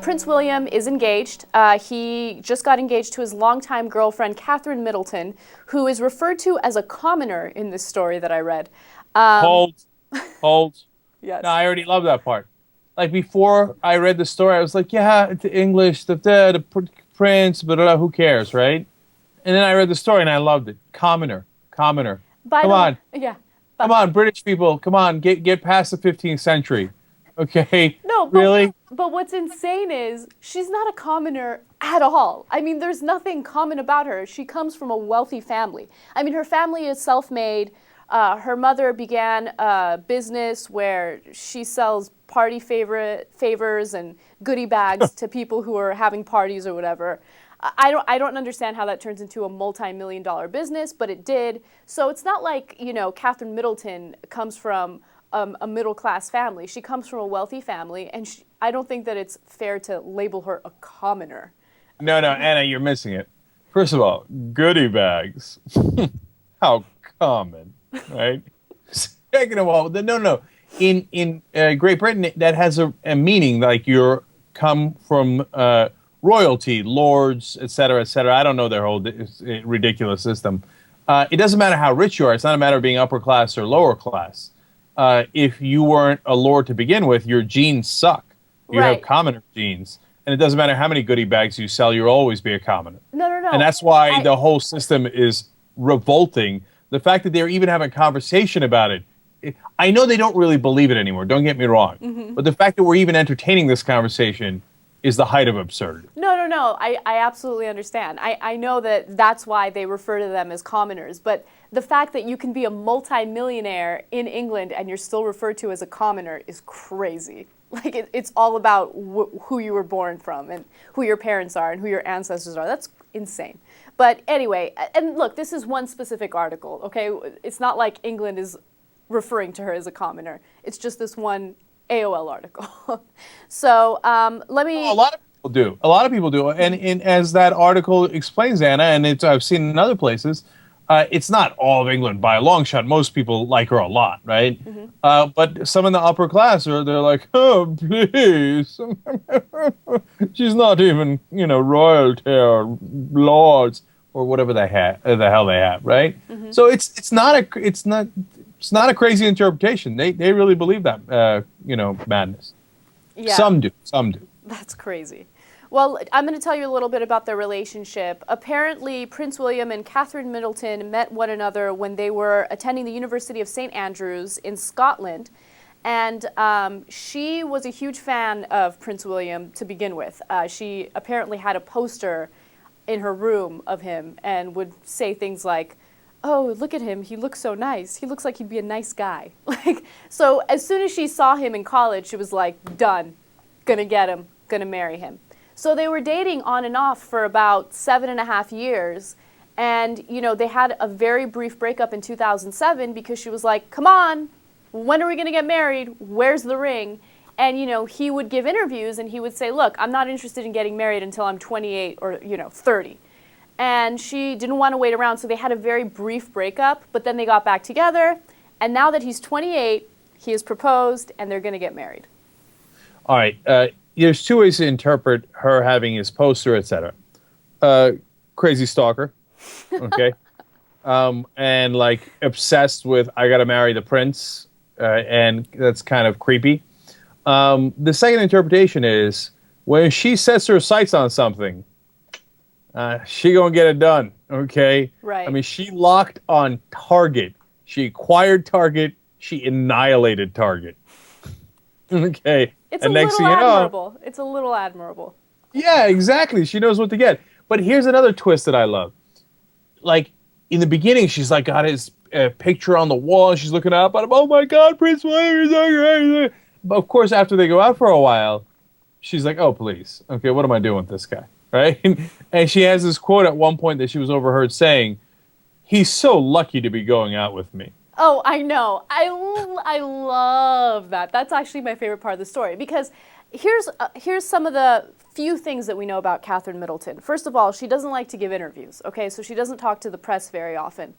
Prince William is engaged. He just got engaged to his longtime girlfriend, Catherine Middleton, who is referred to as a commoner in this story that I read. Hold, hold. Yes. No, I already love that part. Like before I read the story, I was like, yeah, it's English, the prince, but who cares, right? And then I read the story and I loved it. Commoner, commoner. By Come the on, yeah. come on, British people, come on, get past the 15th century, okay? No, Really? but what's insane is she's not a commoner at all. I mean, there's nothing common about her. She comes from a wealthy family. I mean, her family is self-made. Her mother began a business where she sells party favors and goodie bags to people who are having parties or whatever. I don't understand how that turns into a multi-million-dollar business, but it did. So it's not like, Catherine Middleton comes from a middle-class family. She comes from a wealthy family, and I don't think that it's fair to label her a commoner. No, Anna, you're missing it. First of all, goodie bags. How common, right? Second of all, no. In Great Britain, that has a meaning, like you're come from royalty, lords, et cetera, et cetera. I don't know their whole ridiculous system. It doesn't matter how rich you are. It's not a matter of being upper class or lower class. If you weren't a lord to begin with, your genes suck. You Right. have commoner genes. And it doesn't matter how many goodie bags you sell, you'll always be a commoner. No. And that's why the whole system is revolting. The fact that they're even having a conversation about it. I know they don't really believe it anymore, don't get me wrong. Mm-hmm. But the fact that we're even entertaining this conversation is the height of absurdity. No. I absolutely understand. I know that that's why they refer to them as commoners. But the fact that you can be a multi-millionaire in England and you're still referred to as a commoner is crazy. Like, it's all about who you were born from and who your parents are and who your ancestors are. That's insane. But anyway, and look, this is one specific article, okay? It's not like England is referring to her as a commoner. It's just this one AOL article. So let me... A lot of people do. A lot of people do. And as that article explains, Anna, and I've seen in other places, it's not all of England by a long shot. Most people like her a lot, right? Mm-hmm. But some in the upper class they're like, oh, please. She's not even, royalty or lords or whatever the hell they have, right? Mm-hmm. So it's not a crazy interpretation. They really believe that, madness. Yeah. Some do. That's crazy. Well, I'm going to tell you a little bit about their relationship. Apparently, Prince William and Catherine Middleton met one another when they were attending the University of St. Andrews in Scotland. And she was a huge fan of Prince William to begin with. She apparently had a poster in her room of him and would say things like, oh, look at him, he looks so nice. He looks like he'd be a nice guy. So as soon as she saw him in college, she was like, done, gonna get him, gonna marry him. So they were dating on and off for about 7.5 years. And, they had a very brief breakup in 2007 because she was like, come on, when are we gonna get married? Where's the ring? And, he would give interviews and he would say, look, I'm not interested in getting married until I'm 28 or, 30. And she didn't want to wait around, so they had a very brief breakup, but then they got back together. And now that he's 28, he has proposed, and they're going to get married. All right. There's two ways to interpret her having his poster, etc. Crazy stalker, okay? And, obsessed with, I got to marry the prince, and that's kind of creepy. The second interpretation is, when she sets her sights on something, she gonna get it done, okay? Right. I mean, she locked on Target. She acquired Target. She annihilated Target. Okay. It's and a little admirable. It's a little admirable. Yeah, exactly. She knows what to get. But here's another twist that I love. Like, in the beginning, she's like got his picture on the wall. And she's looking up at him. Oh my God, Prince William is so great. But of course, after they go out for a while, she's like, oh, please. Okay, what am I doing with this guy? Right? And she has this quote at one point that she was overheard saying, he's so lucky to be going out with me. Oh, I know. I love that. That's actually my favorite part of the story because here's some of the few things that we know about Catherine Middleton. First of all, she doesn't like to give interviews, okay? So she doesn't talk to the press very often.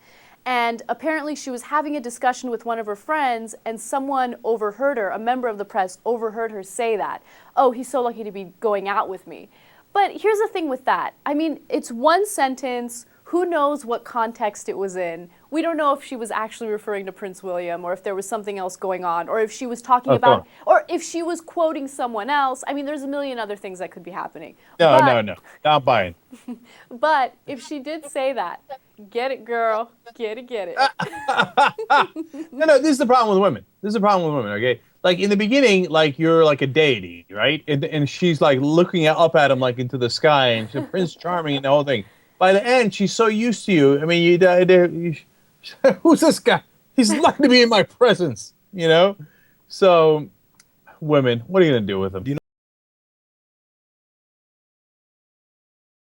And apparently she was having a discussion with one of her friends, and someone overheard her, a member of the press overheard her say that. Oh, he's so lucky to be going out with me. But here's the thing with that. I mean, it's one sentence. Who knows what context it was in? We don't know if she was actually referring to Prince William, or if there was something else going on, or if she was talking about, or if she was quoting someone else. I mean, there's a million other things that could be happening. No. Not buying. But if she did say that, get it, girl. Get it. No, this is the problem with women. Okay, like in the beginning, like you're like a deity, right? And she's like looking up at him like into the sky, and she's Prince Charming and the whole thing. By the end, she's so used to you. I mean, who's this guy? He's lucky to be in my presence, you know? So, women, what are you going to do with him?